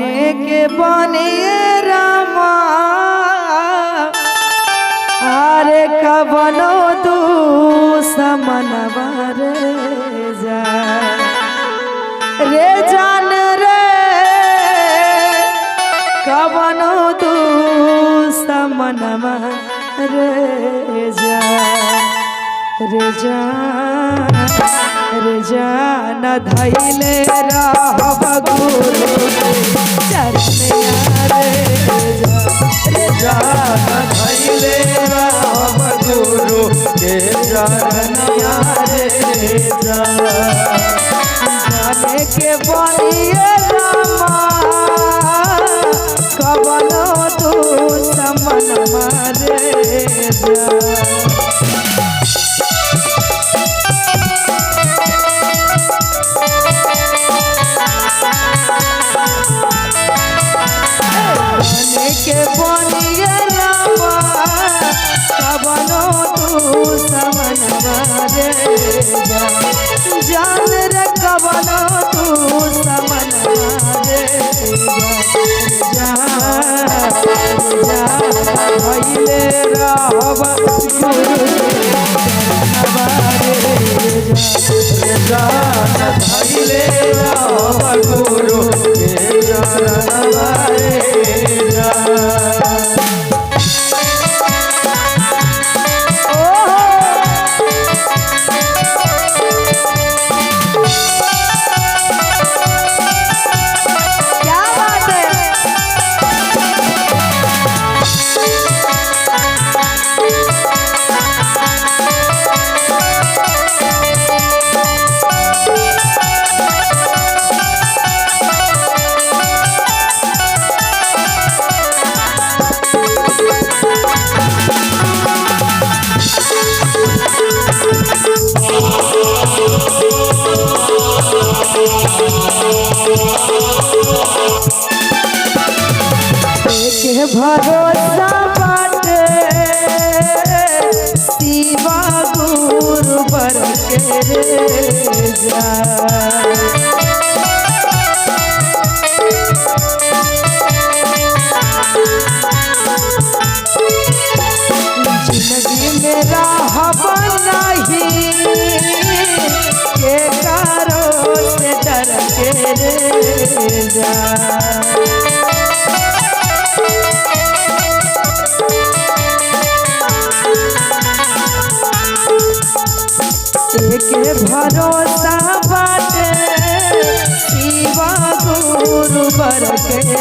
बने के बनिए रामा अरे कबनो तू समनवा रे जान रे कबनो तू समनवा रे जान धैले रहब गुरु चरनिया रे जान धैले रहब गुरु के चरनिया रे जाने के बनिए रामा कबनो तू समनवा रे के बनिए रामा कबनो तू समनवा रे जान रे कबनो तू समनवा रे भइले रहब गुरु जान धैले रहब गुरु के चरणवा रे के भरोसा बाटे शिवा गुरु बर के रे जिंदगी में रहब नहीं के कारो से डर के रे के भरोसा बाटे शिवा गुरु बर के रे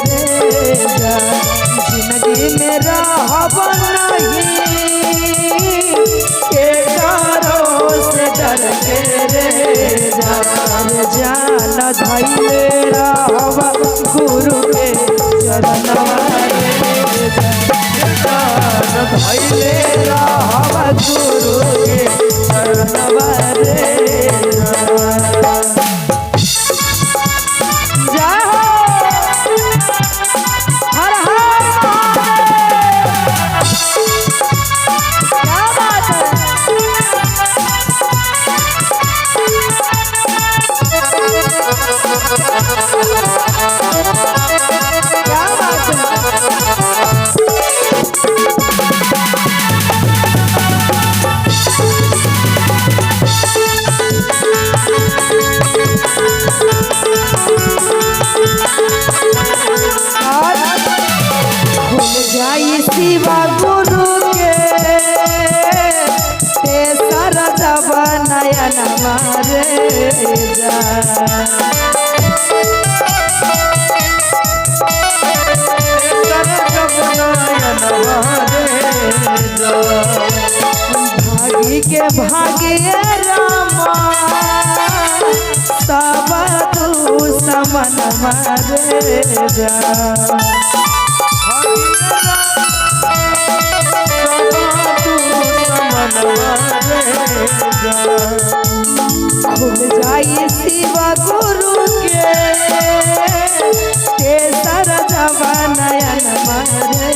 जिंदगी में रहब नहीं के कारो से डर के रे जान धैले रहब गुरु के चरणवा रे जान धैले रहब गुरु के चरणवा रे शिवा गुरु के तेसर जब नयन मारे भागी के भागिए रामा तब तू समन मारे खुल जाई शिवा गुरु के तेसर जब नयन मारे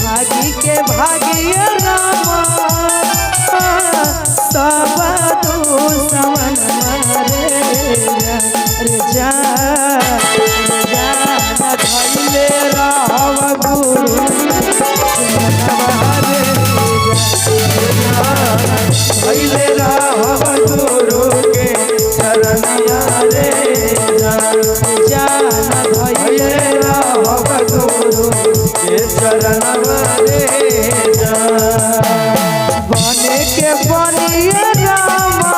भागी के भागिए रामा तब तू समन मारे जा जान धइले रहब गुरु के चरणवा रे बने के बनिए रामा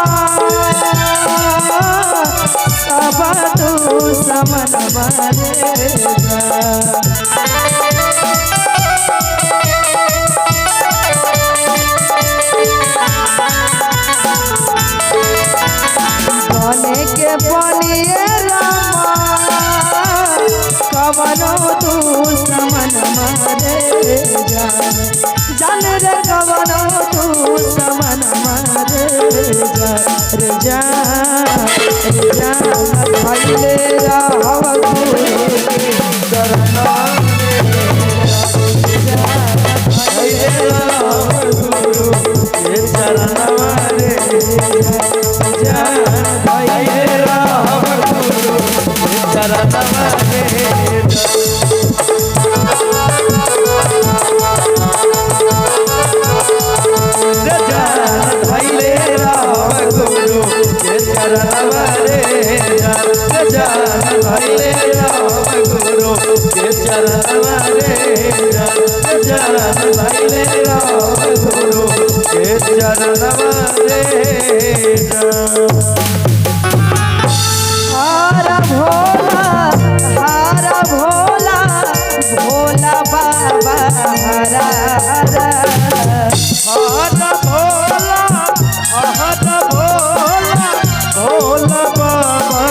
सब तू समनवा रे बने के बनिए रामा कवनो तू समन मारे जान रे कवनो तू समन मारे रे जान धइले रहब गुरु के चरणवा धइले रहब गुरु के चरणवा रे हारा भोला भोला बाबा हरा हरा हरा भोला भोला बाबा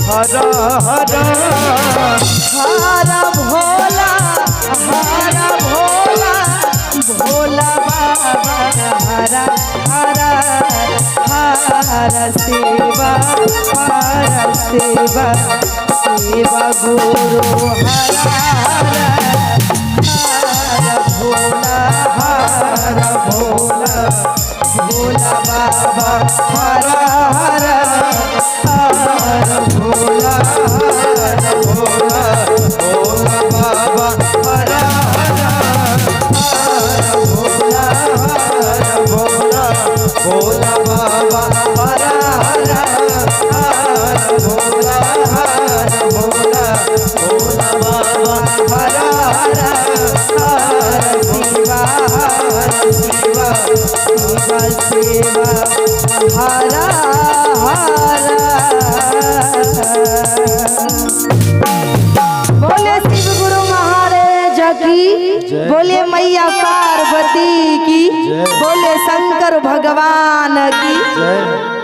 हरा हरा हारा भोला भोला बाबा हरा हरा हरा सेवा गुरु हरा हरा भोला बाबा हरा हरा भोला बाबा हरा हरा भोला बाबा हरा हरा भोला बाबा हरा हरा शिवा हरा बोले शिव गुरु महाराज की बोले मैया पार्वती की बोले शंकर भगवान की